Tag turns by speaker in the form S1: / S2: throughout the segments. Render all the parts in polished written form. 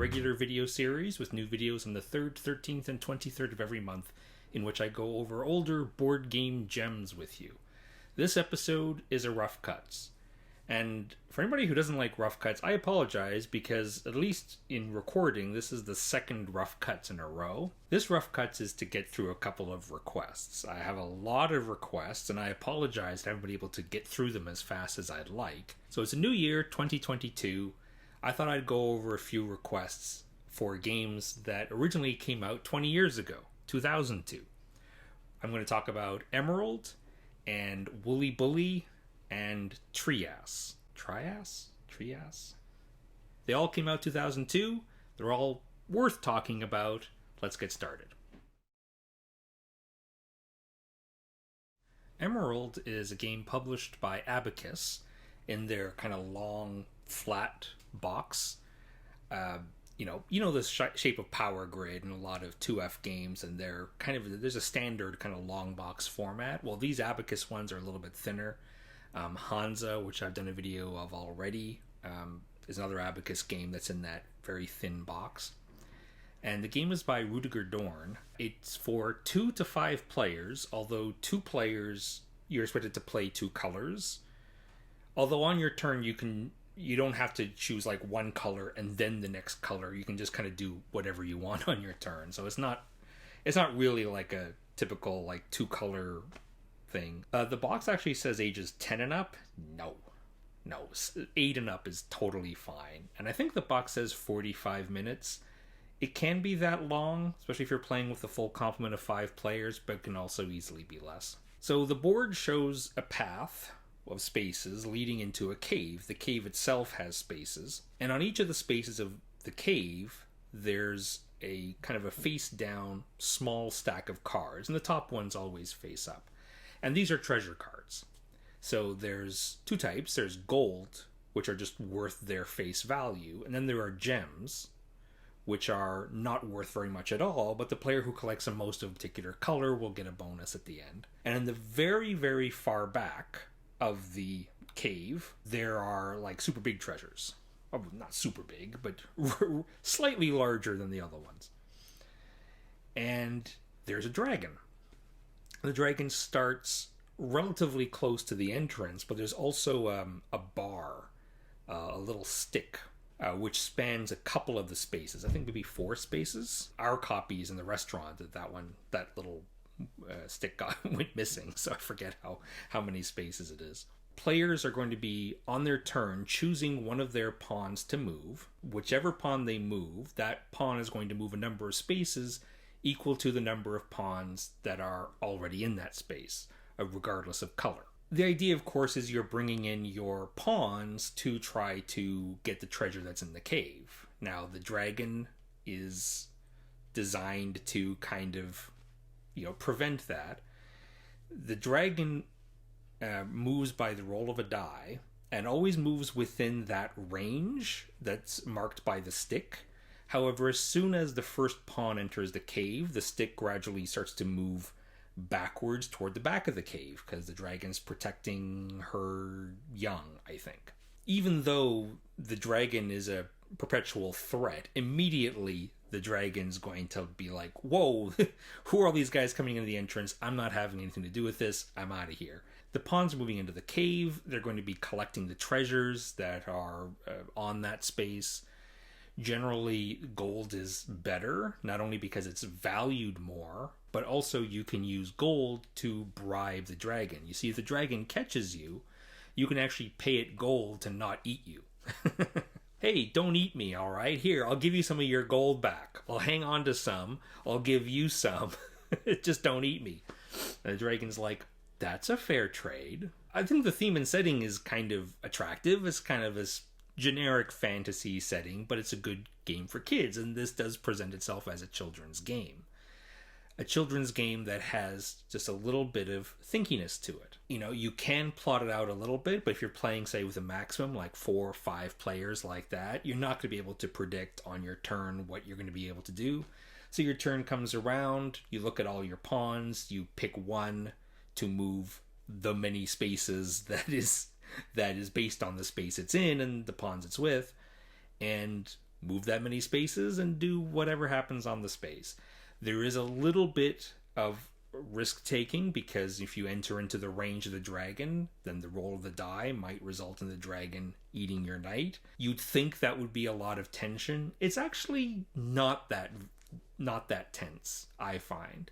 S1: regular video series with new videos on the 3rd, 13th, and 23rd of every month, in which I go over older board game gems with you. This episode is a Rough Cuts. And for anybody who doesn't like Rough Cuts, I apologize because, at least in recording, this is the second Rough Cuts in a row. This Rough Cuts is to get through a couple of requests. I have a lot of requests, and I apologize to haven't been able to get through them as fast as I'd like. So it's a new year, 2022. I thought I'd go over a few requests for games that originally came out 20 years ago, 2002. I'm going to talk about Emerald and Wooly Wooly and Trias. Trias? They all came out 2002. They're all worth talking about. Let's get started. Emerald is a game published by Abacus in their kind of long, flat box. You know the shape of Power Grid and a lot of 2F games, and they're kind of, there's a standard kind of long box format. Well, these Abacus ones are a little bit thinner. Hansa, which I've done a video of already, is another Abacus game that's in that very thin box. And the game is by Rudiger Dorn. It's for 2 to 5 players, although 2 players, you're expected to play 2 colors. Although on your turn, you don't have to choose like one color and then the next color. You can just kind of do whatever you want on your turn. So it's not really like a typical like 2-color thing. The box actually says ages 10 and up. No, 8 and up is totally fine. And I think the box says 45 minutes. It can be that long, especially if you're playing with the full complement of 5 players, but it can also easily be less. So the board shows a path of spaces leading into a cave. The cave itself has spaces, and on each of the spaces of the cave there's a kind of a face down small stack of cards, and the top ones always face up. And these are treasure cards. So there's 2 types. There's gold, which are just worth their face value, and then there are gems, which are not worth very much at all, but the player who collects the most of a particular color will get a bonus at the end. And in the very, very far back of the cave, there are like super big treasures. Oh, not super big, but slightly larger than the other ones. And there's a dragon. The dragon starts relatively close to the entrance, but there's also a bar, a little stick, which spans a couple of the spaces. I think maybe 4 spaces. Our copies in the restaurant, that little stick went missing, so I forget how many spaces it is. Players are going to be, on their turn, choosing one of their pawns to move. Whichever pawn they move, that pawn is going to move a number of spaces equal to the number of pawns that are already in that space, regardless of color. The idea, of course, is you're bringing in your pawns to try to get the treasure that's in the cave. Now, the dragon is designed to kind of, prevent that. The dragon moves by the roll of a die and always moves within that range that's marked by the stick. However, as soon as the first pawn enters the cave, the stick gradually starts to move backwards toward the back of the cave because the dragon's protecting her young, I think. Even though the dragon is a perpetual threat, immediately the dragon's going to be like, whoa, who are all these guys coming into the entrance? I'm not having anything to do with this. I'm out of here. The pawns are moving into the cave. They're going to be collecting the treasures that are on that space. Generally, gold is better, not only because it's valued more, but also you can use gold to bribe the dragon. You see, if the dragon catches you, you can actually pay it gold to not eat you. Hey, don't eat me, all right? Here, I'll give you some of your gold back. I'll hang on to some. I'll give you some. Just don't eat me. And the dragon's like, that's a fair trade. I think the theme and setting is kind of attractive. It's kind of this generic fantasy setting, but it's a good game for kids, and this does present itself as a children's game. A children's game that has just a little bit of thinkiness to it. You can plot it out a little bit, but if you're playing, say, with a maximum, like 4 or 5 players like that, you're not going to be able to predict on your turn what you're going to be able to do. So your turn comes around, you look at all your pawns, you pick one to move the many spaces that is based on the space it's in and the pawns it's with, and move that many spaces and do whatever happens on the space. There is a little bit of risk taking, because if you enter into the range of the dragon, then the roll of the die might result in the dragon eating your knight. You'd think that would be a lot of tension. It's actually not that tense, I find.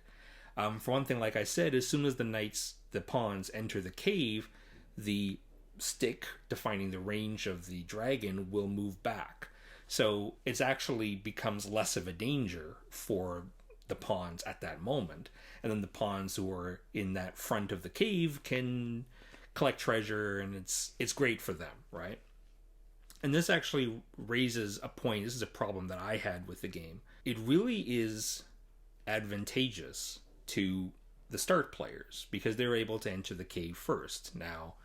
S1: For one thing, like I said, as soon as the pawns enter the cave, the stick defining the range of the dragon will move back. So it actually becomes less of a danger for the pawns at that moment. And then the pawns who are in that front of the cave can collect treasure, and it's great for them, right? And this actually raises a point. This is a problem that I had with the game. It really is advantageous to the start players because they're able to enter the cave first. Now,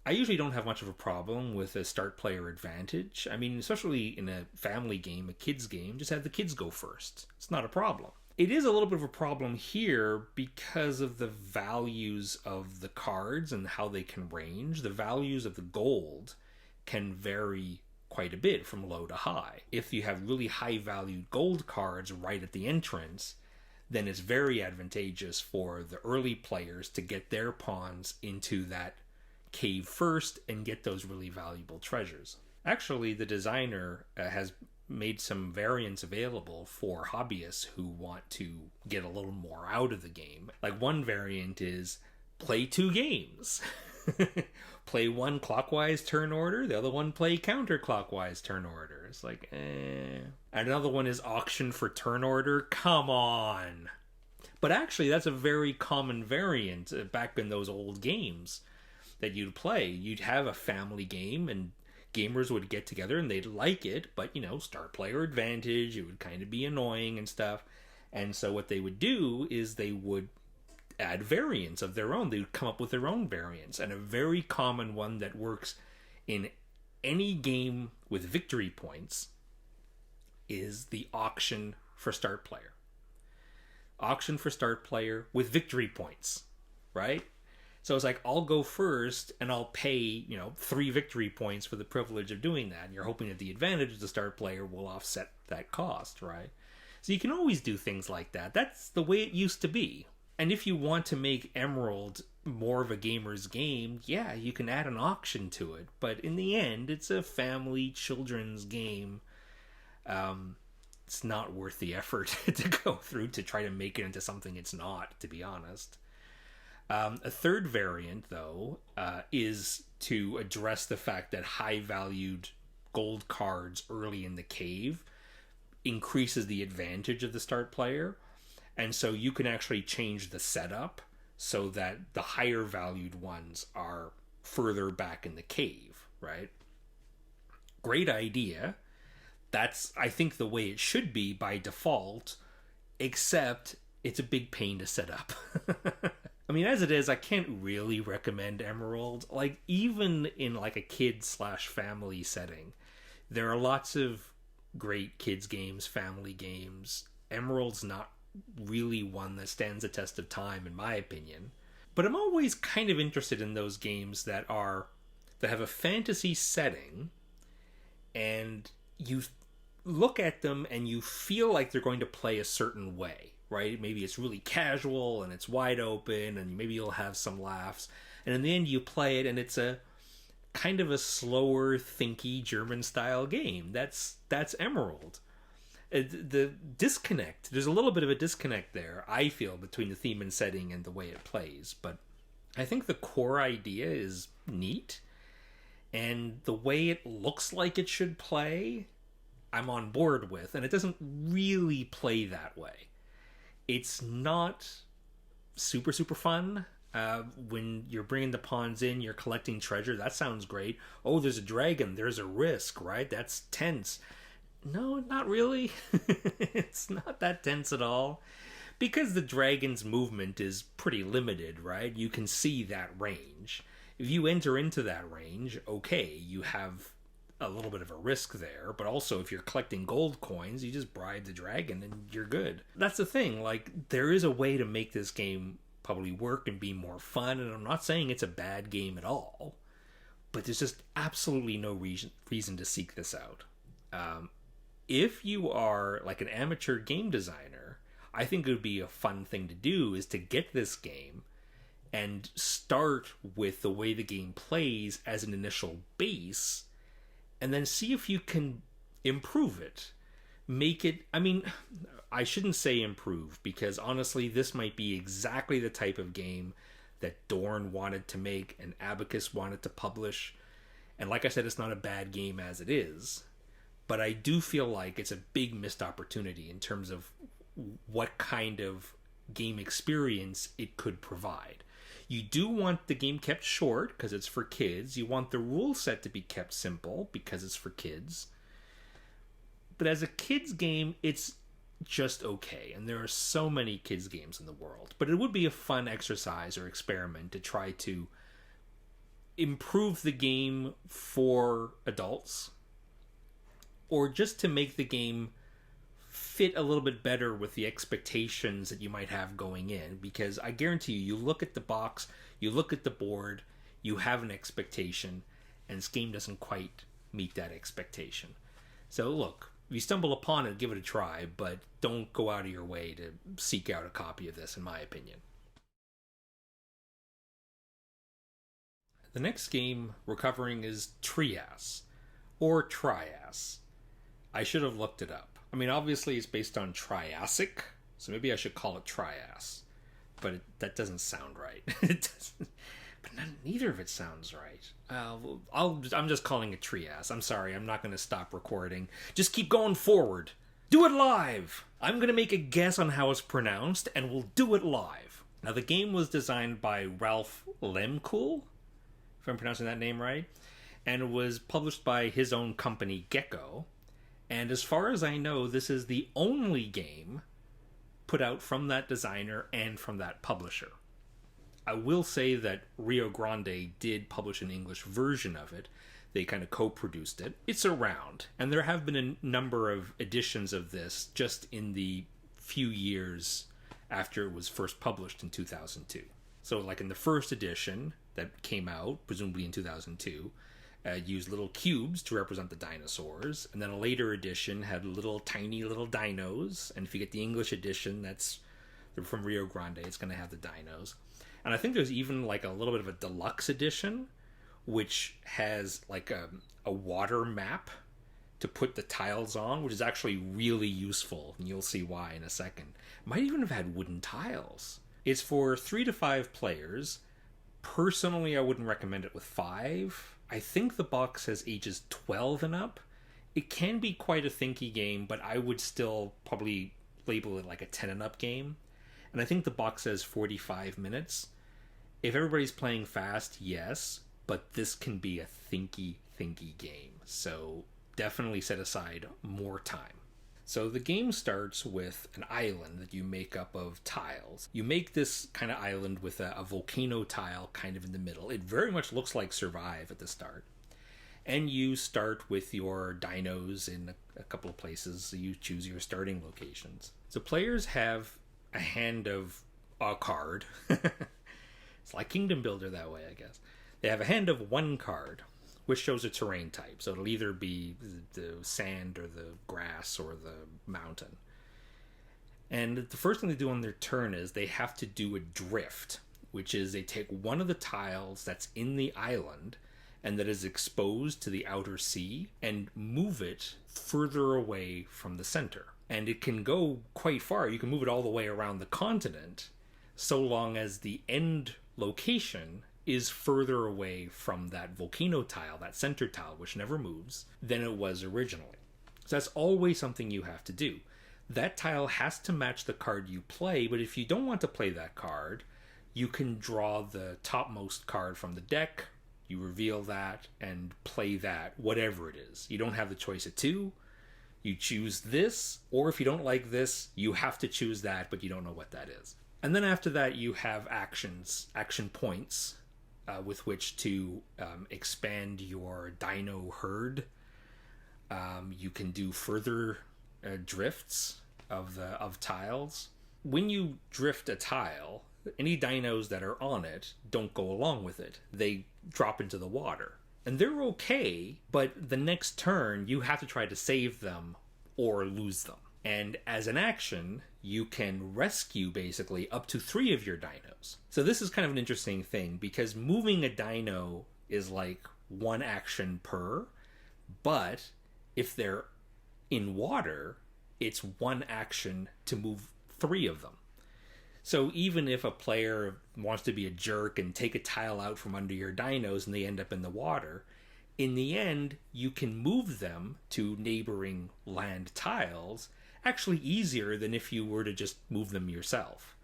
S1: I usually don't have much of a problem with a start player advantage. I mean, especially in a family game, a kids game, just have the kids go first. It's not a problem. It is a little bit of a problem here because of the values of the cards and how they can range. The values of the gold can vary quite a bit from low to high. If you have really high valued gold cards right at the entrance, then it's very advantageous for the early players to get their pawns into that cave first and get those really valuable treasures. Actually, the designer has made some variants available for hobbyists who want to get a little more out of the game. Like one variant is play 2 games. Play one clockwise turn order, the other one play counterclockwise turn order. It's like, And another one is auction for turn order. Come on. But actually, that's a very common variant back in those old games that you'd play. You'd have a family game and gamers would get together and they'd like it, but start player advantage, it would kind of be annoying and stuff. And so what they would do is they would add variants of their own. They would come up with their own variants. And a very common one that works in any game with victory points is the auction for start player. Auction for start player with victory points, right? So it's like, I'll go first and I'll pay, 3 victory points for the privilege of doing that. And you're hoping that the advantage of the start player will offset that cost, right? So you can always do things like that. That's the way it used to be. And if you want to make Emerald more of a gamer's game, yeah, you can add an auction to it. But in the end, it's a family children's game. It's not worth the effort to go through to try to make it into something it's not, to be honest. A third variant, though, is to address the fact that high-valued gold cards early in the cave increases the advantage of the start player. And so you can actually change the setup so that the higher-valued ones are further back in the cave, right? Great idea. That's, I think, the way it should be by default, except it's a big pain to set up. I mean, as it is, I can't really recommend Emerald. Like, even in like a kid/family setting, there are lots of great kids games, family games. Emerald's not really one that stands the test of time, in my opinion. But I'm always kind of interested in those games that have a fantasy setting, and you look at them and you feel like they're going to play a certain way. Right? Maybe it's really casual and it's wide open and maybe you'll have some laughs. And in the end you play it and it's a kind of a slower, thinky German style game. That's Emerald. The disconnect, there's a little bit of a disconnect there, I feel, between the theme and setting and the way it plays. But I think the core idea is neat. And the way it looks like it should play, I'm on board with. And it doesn't really play that way. It's not super fun. When you're bringing the pawns in, you're collecting treasure. That sounds great. Oh, there's a dragon. There's a risk, right? That's tense. No, not really. It's not that tense at all. Because the dragon's movement is pretty limited, right? You can see that range. If you enter into that range, okay, you have a little bit of a risk there, but also if you're collecting gold coins, you just bribe the dragon and you're good. That's the thing, like, there is a way to make this game probably work and be more fun, and I'm not saying it's a bad game at all, but there's just absolutely no reason to seek this out. if you are like an amateur game designer, I think it would be a fun thing to do is to get this game and start with the way the game plays as an initial base, and then see if you can improve it. Make it, I mean, I shouldn't say improve, because honestly, this might be exactly the type of game that Dorn wanted to make and Abacus wanted to publish. And like I said, it's not a bad game as it is, but I do feel like it's a big missed opportunity in terms of what kind of game experience it could provide. You do want the game kept short because it's for kids. You want the rule set to be kept simple because it's for kids. But as a kids game, it's just okay. And there are so many kids games in the world. But it would be a fun exercise or experiment to try to improve the game for adults, or just to make the game fit a little bit better with the expectations that you might have going in. Because I guarantee you, you look at the box, you look at the board, you have an expectation, and this game doesn't quite meet that expectation. So look, if you stumble upon it, give it a try, but don't go out of your way to seek out a copy of this, in my opinion. The next game we're covering is Trias, or Trias. I should have looked it up. I mean, obviously it's based on Triassic, so maybe I should call it Trias, but that doesn't sound right. It doesn't, but neither of it sounds right. I'm just calling it Trias. I'm sorry, I'm not going to stop recording. Just keep going forward. Do it live! I'm going to make a guess on how it's pronounced, and we'll do it live. Now, the game was designed by Ralph Lemkool, if I'm pronouncing that name right, and it was published by his own company, Gecko. And as far as I know, this is the only game put out from that designer and from that publisher. I will say that Rio Grande did publish an English version of it. They kind of co-produced it. It's around, and there have been a number of editions of this just in the few years after it was first published in 2002. So like in the first edition that came out, presumably in 2002, used little cubes to represent the dinosaurs, and then a later edition had tiny little dinos, and if you get the English edition that's from Rio Grande, it's going to have the dinos. And I think there's even like a little bit of a deluxe edition which has like a water map to put the tiles on, which is actually really useful, and you'll see why in a second. Might even have had wooden tiles. It's for 3 to 5 players. Personally, I wouldn't recommend it with 5. I think the box says ages 12 and up. It can be quite a thinky game, but I would still probably label it like a 10 and up game. And I think the box says 45 minutes. If everybody's playing fast, yes, but this can be a thinky game. So definitely set aside more time. So the game starts with an island that you make up of tiles. You make this kind of island with a volcano tile kind of in the middle. It very much looks like Survive at the start. And you start with your dinos in a couple of places. So you choose your starting locations. So players have a hand of a card. It's like Kingdom Builder that way, I guess. They have a hand of 1 card, which shows a terrain type. So it'll either be the sand or the grass or the mountain. And the first thing they do on their turn is they have to do a drift, which is they take one of the tiles that's in the island and that is exposed to the outer sea and move it further away from the center. And it can go quite far. You can move it all the way around the continent, so long as the end location is further away from that volcano tile, that center tile, which never moves, than it was originally. So that's always something you have to do. That tile has to match the card you play, but if you don't want to play that card, you can draw the topmost card from the deck, you reveal that, and play that, whatever it is. You don't have the choice of 2. You choose this, or if you don't like this, you have to choose that, but you don't know what that is. And then after that, you have action points, with which to expand your dino herd. You can do further drifts of tiles. When you drift a tile, any dinos that are on it don't go along with it. They drop into the water. And they're okay, but the next turn you have to try to save them, or lose them. And as an action, you can rescue basically up to 3 of your dinos. So this is kind of an interesting thing because moving a dino is like 1 action per, but if they're in water, it's 1 action to move 3 of them. So even if a player wants to be a jerk and take a tile out from under your dinos and they end up in the water, in the end, you can move them to neighboring land tiles actually easier than if you were to just move them yourself,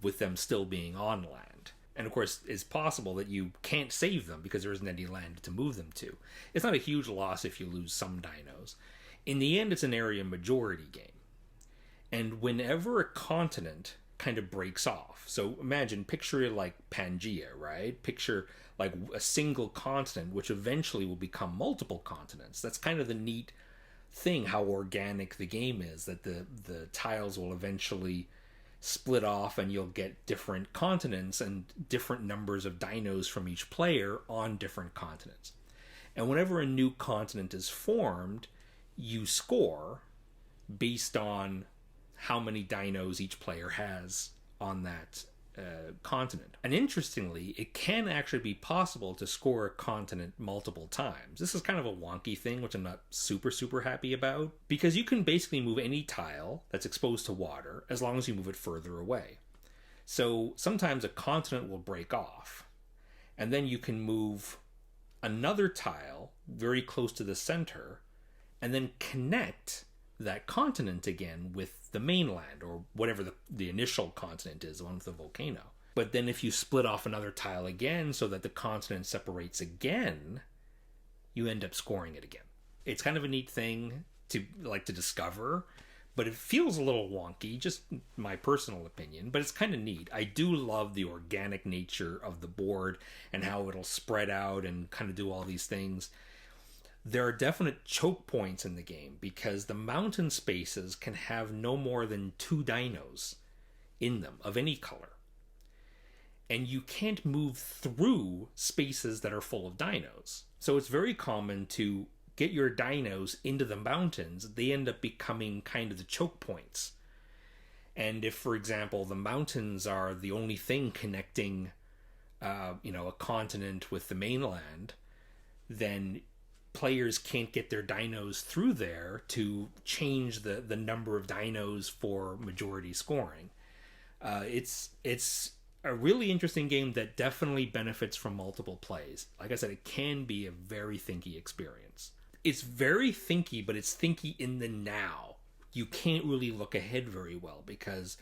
S1: with them still being on land. And of course, it's possible that you can't save them because there isn't any land to move them to. It's not a huge loss if you lose some dinos. In the end, it's an area majority game. And whenever a continent kind of breaks off, so picture it like Pangea, right? Picture like a single continent, which eventually will become multiple continents. That's kind of the neat thing, how organic the game is, that the tiles will eventually split off and you'll get different continents and different numbers of dinos from each player on different continents. And whenever a new continent is formed, you score based on how many dinos each player has on that continent. And interestingly, it can actually be possible to score a continent multiple times. This is kind of a wonky thing, which I'm not super happy about, because you can basically move any tile that's exposed to water as long as you move it further away. So sometimes a continent will break off, and then you can move another tile very close to the center and then connect that continent again with the mainland, or whatever the initial continent is, the one with the volcano. But then if you split off another tile again so that the continent separates again, you end up scoring it again. It's kind of a neat thing to discover, but it feels a little wonky, just my personal opinion, but it's kind of neat. I do love the organic nature of the board and how it'll spread out and kind of do all these things. There are definite choke points in the game because the mountain spaces can have no more than 2 dinos in them of any color. And you can't move through spaces that are full of dinos. So it's very common to get your dinos into the mountains. They end up becoming kind of the choke points. And if, for example, the mountains are the only thing connecting, a continent with the mainland, then players can't get their dinos through there to change the number of dinos for majority scoring. It's a really interesting game that definitely benefits from multiple plays. Like I said, it can be a very thinky experience. It's very thinky, but it's thinky in the now. You can't really look ahead very well because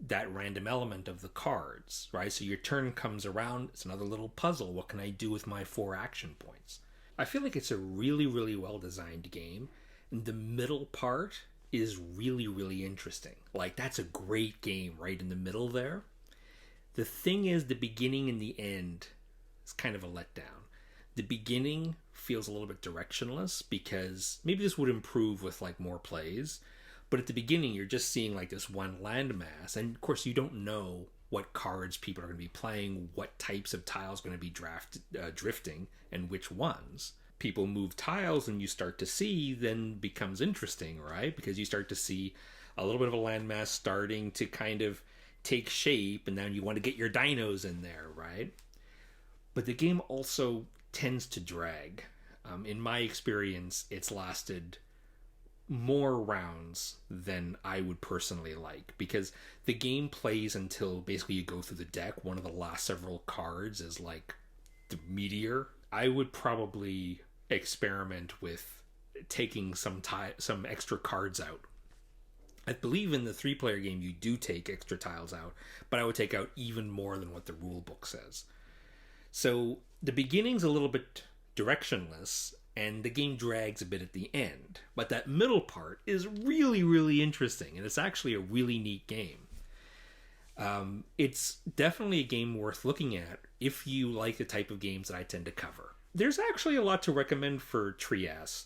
S1: that random element of the cards, right? So your turn comes around, it's another little puzzle. What can I do with my 4 action points? I feel like it's a really well designed game, and the middle part is really interesting. Like, that's a great game right in the middle there. The thing is, the beginning and the end is kind of a letdown. The beginning feels a little bit directionless because maybe this would improve with like more plays, but at the beginning you're just seeing like this one landmass, and of course you don't know what cards people are going to be playing, what types of tiles are going to be drifting, and which ones. People move tiles and you start to see then becomes interesting, right? Because you start to see a little bit of a landmass starting to kind of take shape, and then you want to get your dinos in there, right? But the game also tends to drag. In my experience, it's lasted more rounds than I would personally like, because the game plays until basically you go through the deck. One of the last several cards is like the meteor. I would probably experiment with taking some extra cards out. I believe in the 3-player game you do take extra tiles out, but I would take out even more than what the rule book says. So the beginning's a little bit directionless, and the game drags a bit at the end. But that middle part is really interesting, and it's actually a really neat game. It's definitely a game worth looking at if you like the type of games that I tend to cover. There's actually a lot to recommend for Trias.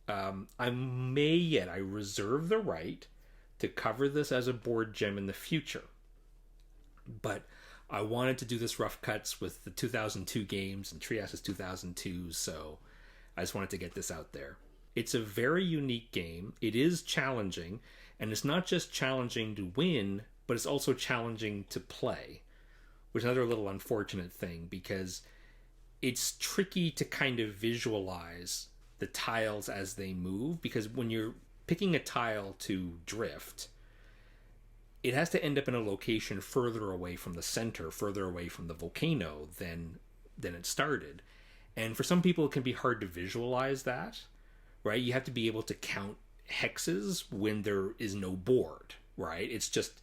S1: I reserve the right to cover this as a board gem in the future. But I wanted to do this rough cuts with the 2002 games, and Trias is 2002, so I just wanted to get this out there. It's a very unique game. It is challenging, and it's not just challenging to win, but it's also challenging to play, which is another little unfortunate thing because it's tricky to kind of visualize the tiles as they move, because when you're picking a tile to drift, it has to end up in a location further away from the center, further away from the volcano than it started. And for some people, it can be hard to visualize that, right? You have to be able to count hexes when there is no board, right? It's just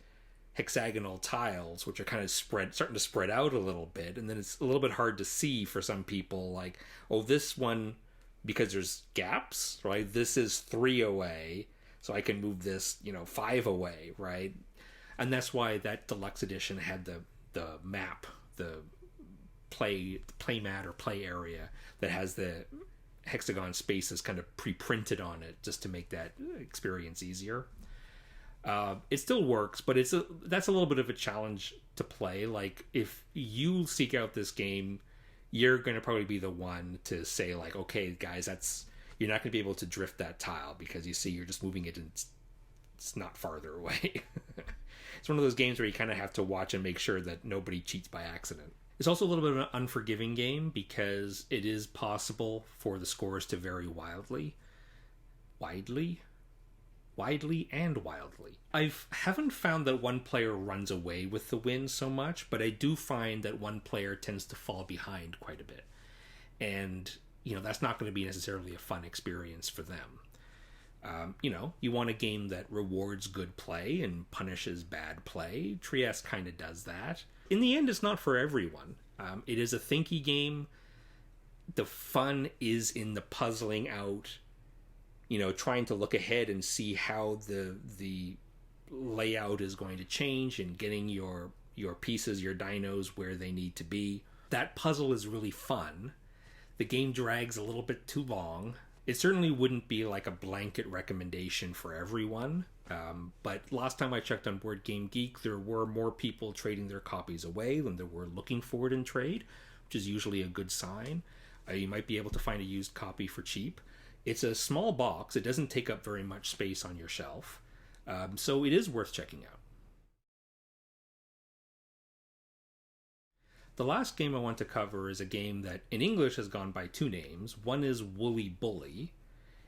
S1: hexagonal tiles, which are kind of starting to spread out a little bit. And then it's a little bit hard to see for some people, like, oh, this one, because there's gaps, right? This is 3 away, so I can move this, 5 away, right? And that's why that deluxe edition had the map, the play mat or play area that has the hexagon spaces kind of pre-printed on it, just to make that experience easier. It still works, but that's a little bit of a challenge to play. Like, if you seek out this game, you're going to probably be the one to say, like, okay, guys, you're not going to be able to drift that tile because you see you're just moving it and it's not farther away. It's one of those games where you kind of have to watch and make sure that nobody cheats by accident. It's also a little bit of an unforgiving game because it is possible for the scores to vary widely and wildly. I haven't found that one player runs away with the win so much, but I do find that one player tends to fall behind quite a bit. And, that's not going to be necessarily a fun experience for them. You want a game that rewards good play and punishes bad play. Trias kind of does that. In the end, it's not for everyone. It is a thinky game. The fun is in the puzzling out, trying to look ahead and see how the layout is going to change and getting your pieces, your dinos where they need to be. That puzzle is really fun. The game drags a little bit too long. It certainly wouldn't be like a blanket recommendation for everyone. But last time I checked on Board Game Geek, there were more people trading their copies away than there were looking for it in trade, which is usually a good sign. You might be able to find a used copy for cheap. It's a small box. It doesn't take up very much space on your shelf. So it is worth checking out. The last game I want to cover is a game that in English has gone by 2 names. One is Wooly Bully,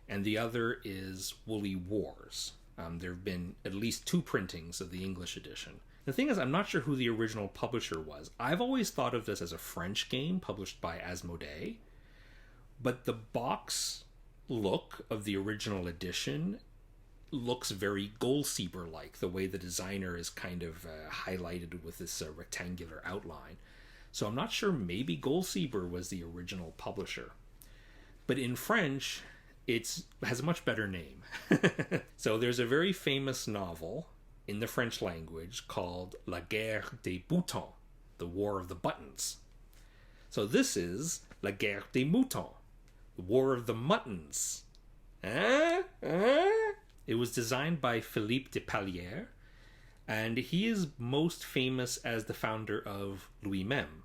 S1: and the other is Wooly Wars. There have been at least 2 printings of the English edition. The thing is, I'm not sure who the original publisher was. I've always thought of this as a French game published by Asmodee, but the box look of the original edition looks very Goalseeber-like, the way the designer is kind of highlighted with this rectangular outline. So I'm not sure, maybe Goalseeber was the original publisher. But in French, it has a much better name. So there's a very famous novel in the French language called La Guerre des Boutons, the War of the Buttons. So this is La Guerre des Moutons, the War of the Muttons. It was designed by Philippe de Pallière, and he is most famous as the founder of Louis Mem.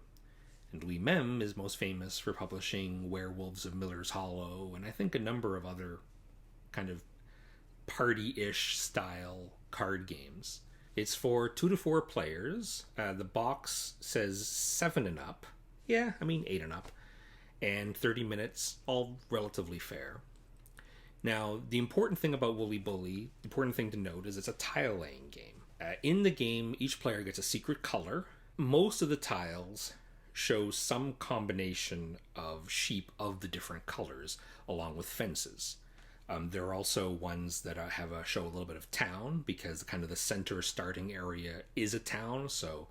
S1: And Louis Mem is most famous for publishing Werewolves of Miller's Hollow, and I think a number of other kind of party-ish style card games. It's for 2 to 4 players. The box says 7 and up. Yeah, 8 and up. And 30 minutes, all relatively fair. Now, the important thing about Wooly Bully, the important thing to note, is it's a tile-laying game. In the game, each player gets a secret color. Most of the tiles show some combination of sheep of the different colors, along with fences. There are also ones that show a little bit of town, because kind of the center starting area is a town, so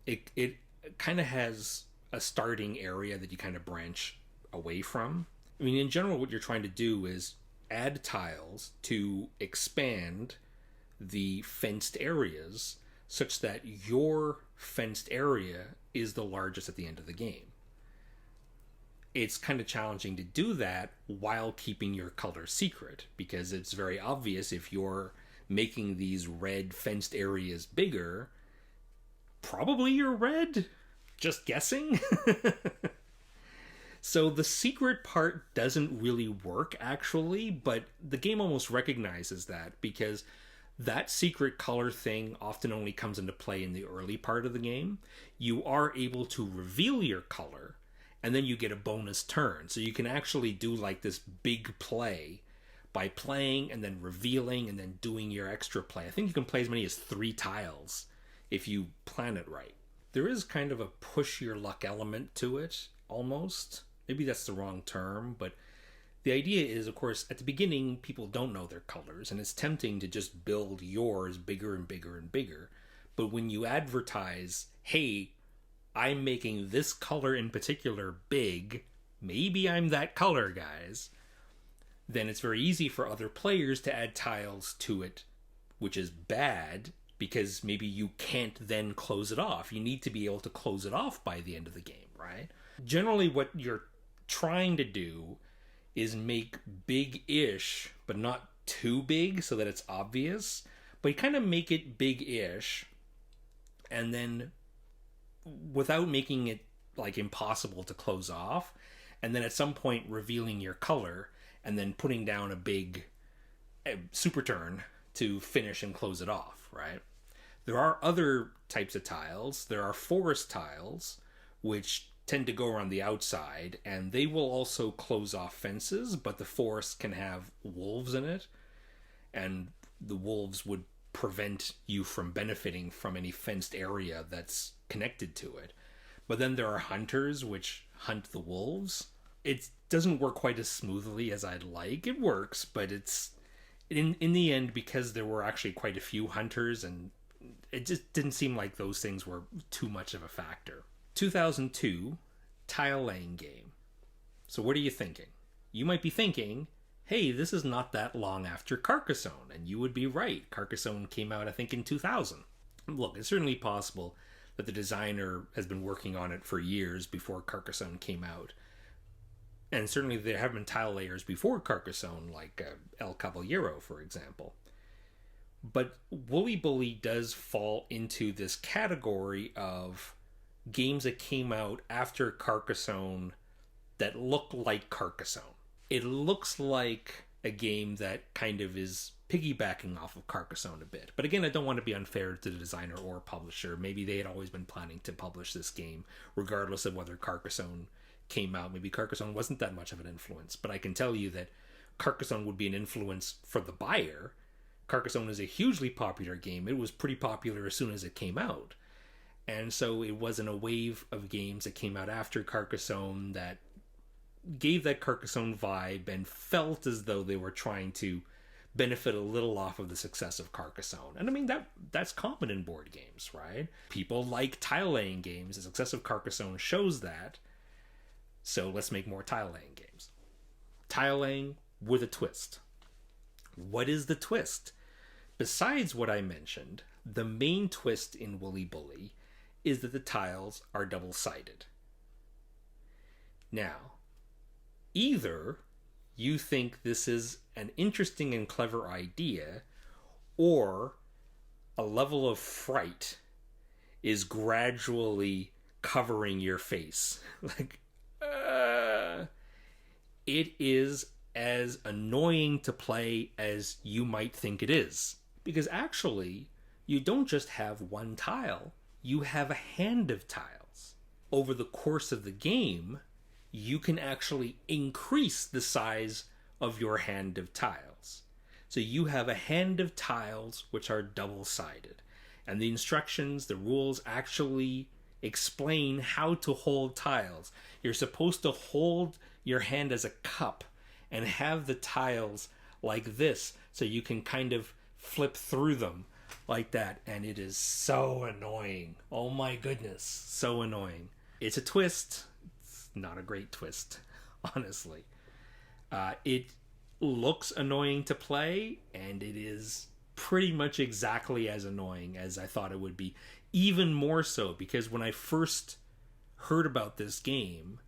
S1: it kind of has a starting area that you kind of branch away from. In general, what you're trying to do is add tiles to expand the fenced areas such that your fenced area is the largest at the end of the game. It's kind of challenging to do that while keeping your color secret, because it's very obvious if you're making these red fenced areas bigger, probably you're red. Just guessing. So the secret part doesn't really work, actually, but the game almost recognizes that, because that secret color thing often only comes into play in the early part of the game. You are able to reveal your color, and then you get a bonus turn. So you can actually do like this big play by playing and then revealing and then doing your extra play. I think you can play as many as 3 tiles if you plan it right. There is kind of a push your luck element to it, almost. Maybe that's the wrong term, but the idea is, of course, at the beginning, people don't know their colors, and it's tempting to just build yours bigger and bigger and bigger. But when you advertise, hey, I'm making this color in particular big, maybe I'm that color, guys, then it's very easy for other players to add tiles to it, which is bad, because maybe you can't then close it off. You need to be able to close it off by the end of the game, right? Generally, what you're trying to do is make big-ish, but not too big so that it's obvious. But you kind of make it big-ish, and then without making it like impossible to close off, and then at some point revealing your color, and then putting down a big super turn to finish and close it off, right? There are other types of tiles. There are forest tiles, which tend to go around the outside, and they will also close off fences, but the forest can have wolves in it, and the wolves would prevent you from benefiting from any fenced area that's connected to it. But then there are hunters, which hunt the wolves. It doesn't work quite as smoothly as I'd like. It works, but it's in the end, because there were actually quite a few hunters, and it just didn't seem like those things were too much of a factor. 2002 tile laying game. So what are you thinking? You might be thinking, hey, this is not that long after Carcassonne, and you would be right. Carcassonne came out, I think, in 2000. Look, it's certainly possible that the designer has been working on it for years before Carcassonne came out. And certainly there have been tile layers before Carcassonne, like El Caballero, for example. But Wooly Bully does fall into this category of games that came out after Carcassonne that look like Carcassonne. It looks like a game that kind of is piggybacking off of Carcassonne a bit. But again, I don't want to be unfair to the designer or publisher. Maybe they had always been planning to publish this game, regardless of whether Carcassonne came out. Maybe Carcassonne wasn't that much of an influence. But I can tell you that Carcassonne would be an influence for the buyer. Carcassonne is a hugely popular game. It was pretty popular as soon as it came out. And so it wasn't a wave of games that came out after Carcassonne that gave that Carcassonne vibe and felt as though they were trying to benefit a little off of the success of Carcassonne. And I mean, that's common in board games, right? People like tile-laying games. The success of Carcassonne shows that. So let's make more tile-laying games. Tile-laying with a twist. What is the twist? Besides what I mentioned, the main twist in Wooly Bully is that the tiles are double-sided. Now, either you think this is an interesting and clever idea, or a level of fright is gradually covering your face. It is as annoying to play as you might think it is. Because actually, you don't just have one tile, you have a hand of tiles. Over the course of the game, you can actually increase the size of your hand of tiles. So you have a hand of tiles which are double-sided. And the instructions, the rules actually explain how to hold tiles. You're supposed to hold your hand as a cup and have the tiles like this so you can kind of flip through them like that. And it is so annoying. Oh my goodness, so annoying. It's a twist. It's not a great twist, honestly. It looks annoying to play, and it is pretty much exactly as annoying as I thought it would be. Even more so, because when I first heard about this game,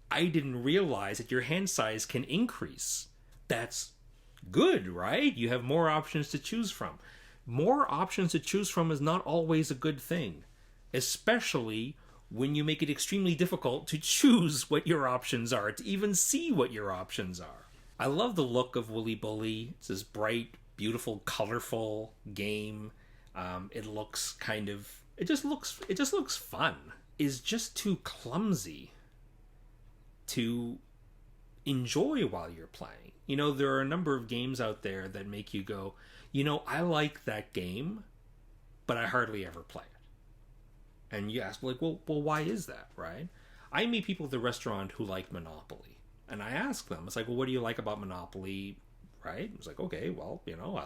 S1: I didn't realize that your hand size can increase. That's good, right? You have more options to choose from. More options to choose from is not always a good thing, especially when you make it extremely difficult to choose what your options are, to even see what your options are. I love the look of Wooly Bully. It's this bright, beautiful, colorful game. It looks kind of... It just looks fun. It's just too clumsy to enjoy while you're playing. You know, there are a number of games out there that make you go, you know, I like that game, but I hardly ever play it. And you ask, like, well, why is that, right? I meet people at the restaurant who like Monopoly. And I ask them, it's like, well, what do you like about Monopoly, right? It's like, okay, well, you know, I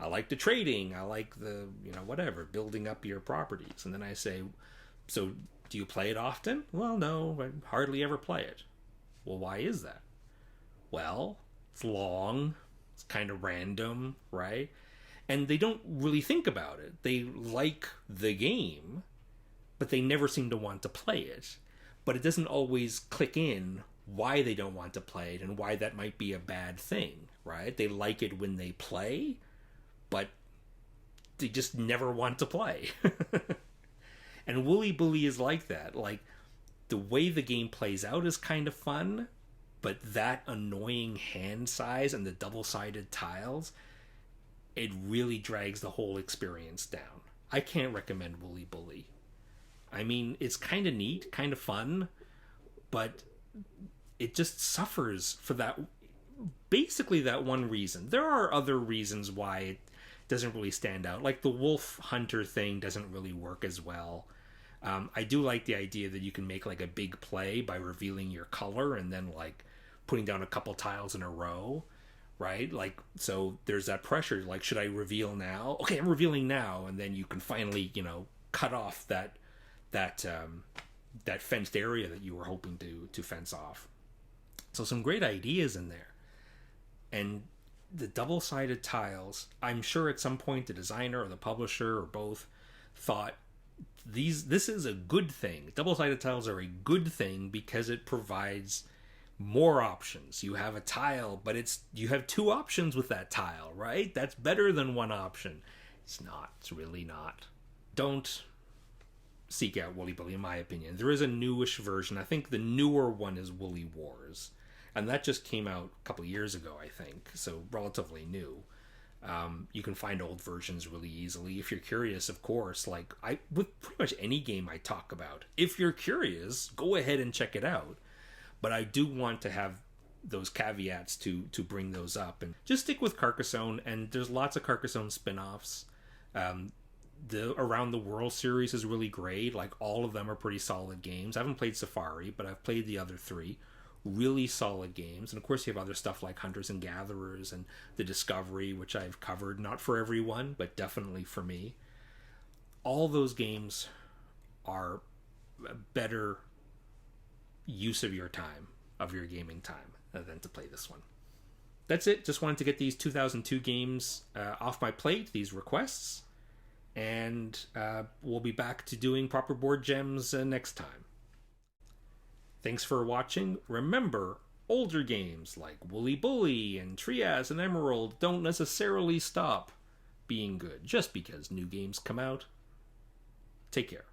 S1: like the trading. I like the, you know, whatever, building up your properties. And then I say, so do you play it often? Well, no, I hardly ever play it. Well, why is that? Well, it's long. It's kind of random, right? And they don't really think about it. They like the game, but they never seem to want to play it. But it doesn't always click in why they don't want to play it and why that might be a bad thing, right? They like it when they play, but they just never want to play. And Wooly Bully is like that. Like, the way the game plays out is kind of fun, but that annoying hand size and the double-sided tiles, it really drags the whole experience down. I can't recommend Wooly Bully. I mean, it's kind of neat, kind of fun, but it just suffers for that, basically that one reason. There are other reasons why it doesn't really stand out. Like the wolf hunter thing doesn't really work as well. I do like the idea that you can make like a big play by revealing your color and then like putting down a couple tiles in a row, right? Like, so there's that pressure. Like, should I reveal now? Okay, I'm revealing now. And then you can finally, you know, cut off that fenced area that you were hoping to fence off. So some great ideas in there. And the double-sided tiles, I'm sure at some point the designer or the publisher or both thought this is a good thing. Double-sided tiles are a good thing because it provides more options. You have a tile, but you have two options with that tile, right? That's better than one option. It's not. It's really not. Don't seek out Wooly Bully, in my opinion. There is a newish version. I think the newer one is Wooly Wars. And that just came out a couple years ago, I think. So relatively new. You can find old versions really easily. If you're curious, of course, like with pretty much any game I talk about, if you're curious, go ahead and check it out. But I do want to have those caveats to bring those up. And just stick with Carcassonne, and there's lots of Carcassonne spin-offs. The Around the World series is really great. Like, all of them are pretty solid games. I haven't played Safari, but I've played the other three. Really solid games. And of course you have other stuff like Hunters and Gatherers and The Discovery, which I've covered. Not for everyone, but definitely for me. All those games are a better use of your time, of your gaming time, than to play this one. That's it. Just wanted to get these 2002 games off my plate, these requests. And we'll be back to doing proper board gems next time. Thanks for watching. Remember, older games like Wooly Bully and Trias and Emerald don't necessarily stop being good just because new games come out. Take care.